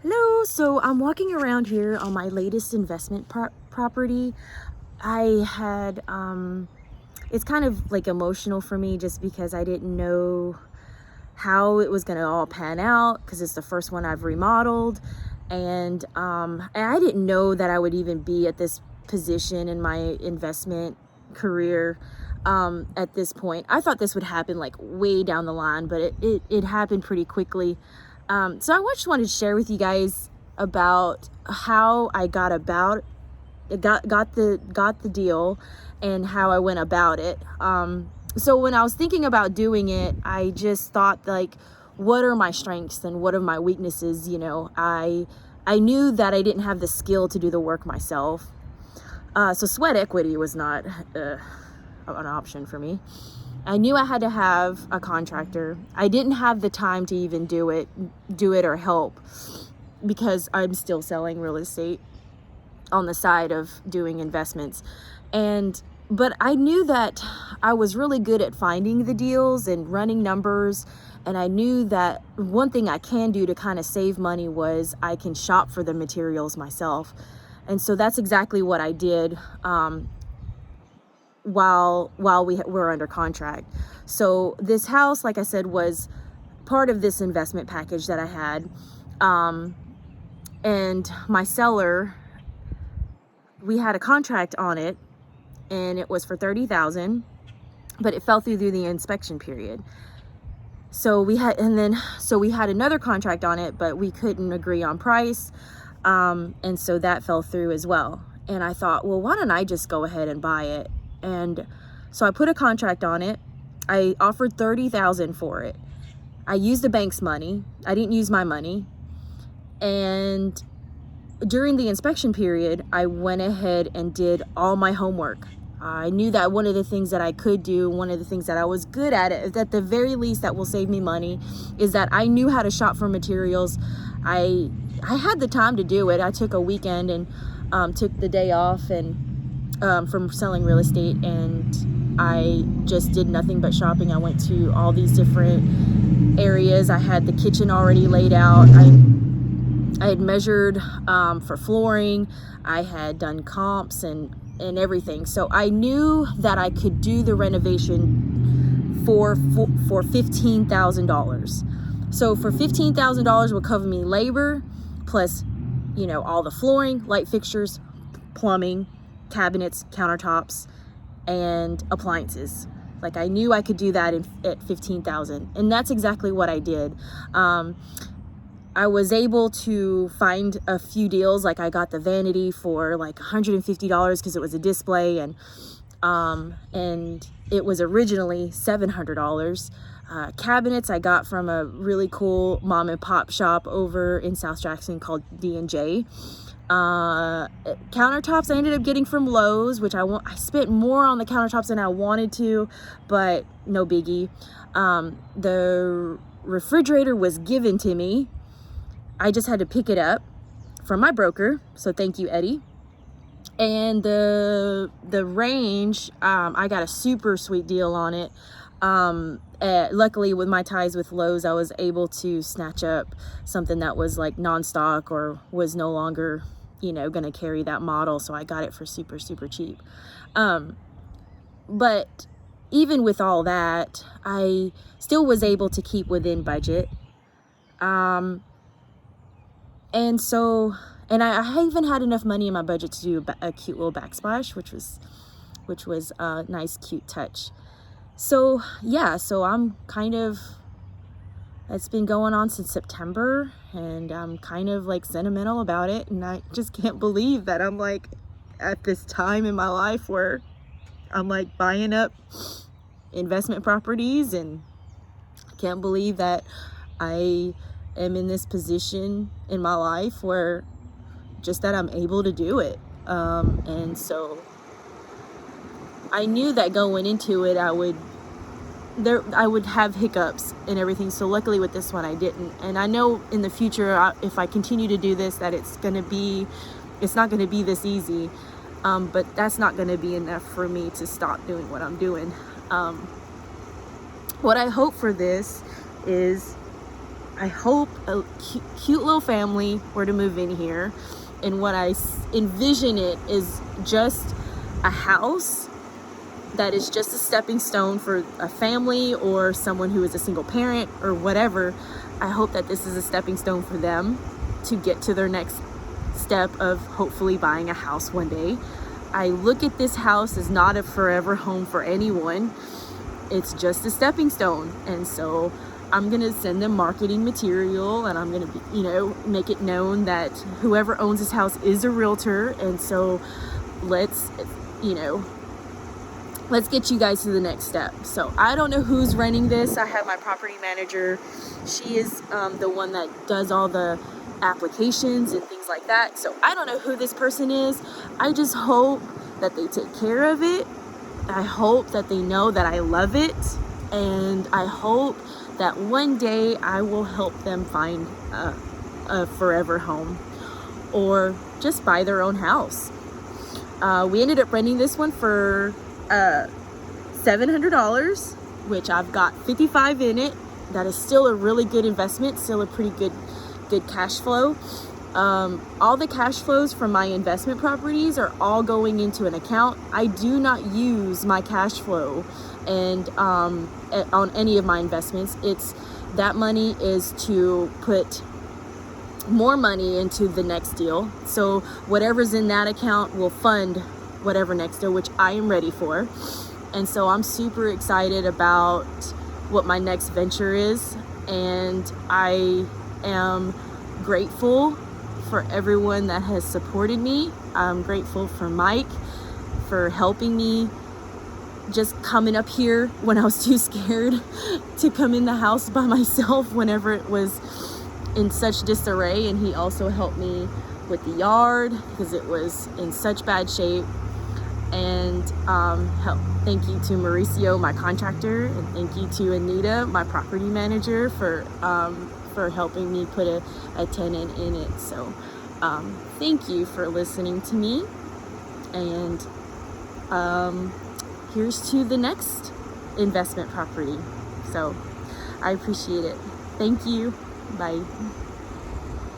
Hello, so I'm walking around here on my latest investment property. I had, it's kind of like emotional for me just because I didn't know how it was gonna all pan out because it's the first one I've remodeled. And I didn't know that I would even be at this position in my investment career at this point. I thought this would happen like way down the line, but it happened pretty quickly. So I just wanted to share with you guys about how I got the deal and how I went about it. So when I was thinking about doing it, I just thought like, what are my strengths and what are my weaknesses? You know, I knew that I didn't have the skill to do the work myself. So sweat equity was not an option for me. I knew I had to have a contractor. I didn't have the time to even do it or help because I'm still selling real estate on the side of doing investments. But I knew that I was really good at finding the deals and running numbers. And I knew that one thing I can do to kind of save money was I can shop for the materials myself. And so that's exactly what I did while we were under contract. So this house, like I said, was part of this investment package that I had. And my seller, we had a contract on it and it was for $30,000, but it fell through the inspection period. So we had another contract on it, but we couldn't agree on price. And so that fell through as well. And I thought, well, why don't I just go ahead and buy it? And so I put a contract on it. I offered $30,000 for it. I used the bank's money. I didn't use my money. And during the inspection period, I went ahead and did all my homework. I knew that one of the things that I could do, one of the things that I was good at the very least that will save me money, is that I knew how to shop for materials. I had the time to do it. I took a weekend and took the day off and from selling real estate, and I just did nothing but shopping. I went to all these different areas. I had the kitchen already laid out. I had measured for flooring. I had done comps and everything. So I knew that I could do the renovation for $15,000. So for $15,000 would cover me labor plus, you know, all the flooring, light fixtures, plumbing, cabinets, countertops, and appliances. Like I knew I could do that at $15,000, and that's exactly what I did. I was able to find a few deals. Like I got the vanity for like $150 because it was a display, and it was originally $700. Cabinets I got from a really cool mom and pop shop over in South Jackson called D&J. Countertops I ended up getting from Lowe's, which I spent more on the countertops than I wanted to, but no biggie. The refrigerator was given to me. I just had to pick it up from my broker, so thank you, Eddie. And the range, I got a super sweet deal on it. Luckily with my ties with Lowe's, I was able to snatch up something that was like non-stock or was no longer, you know, going to carry that model. So I got it for super, super cheap. But even with all that, I still was able to keep within budget. And I even had enough money in my budget to do a cute little backsplash, which was a nice, cute touch. So yeah, so it's been going on since September, and I'm kind of like sentimental about it. And I just can't believe that I'm like at this time in my life where I'm like buying up investment properties, and I can't believe that I am in this position in my life where just that I'm able to do it. And so I knew that going into it, I would have hiccups and everything. So luckily with this one, I didn't. And I know in the future, if I continue to do this, that it's not going to be this easy. But that's not going to be enough for me to stop doing what I'm doing. What I hope for this is I hope a cute little family were to move in here, and what I envision it is just a house that is just a stepping stone for a family or someone who is a single parent or whatever. I hope that this is a stepping stone for them to get to their next step of hopefully buying a house one day. I look at this house as not a forever home for anyone. It's just a stepping stone. And so I'm gonna send them marketing material, and I'm gonna be, make it known that whoever owns this house is a realtor. And so let's get you guys to the next step. So I don't know who's running this. I have my property manager. She is the one that does all the applications and things like that. So I don't know who this person is. I just hope that they take care of it. I hope that they know that I love it. And I hope that one day I will help them find a forever home or just buy their own house. We ended up renting this one for $700, which I've got 55 in it. That is still a really good investment, still a pretty good cash flow. All the cash flows from my investment properties are all going into an account. I do not use my cash flow and on any of my investments. It's that money is to put more money into the next deal. So whatever's in that account will fund whatever next deal, which I am ready for. And so I'm super excited about what my next venture is, and I am grateful for everyone that has supported me. I'm grateful for Mike for helping me just coming up here when I was too scared to come in the house by myself whenever it was in such disarray. And he also helped me with the yard because it was in such bad shape. And thank you to Mauricio, my contractor, and thank you to Anita, my property manager, for helping me put a tenant in it. So thank you for listening to me, and here's to the next investment property. So I appreciate it. Thank you. Bye.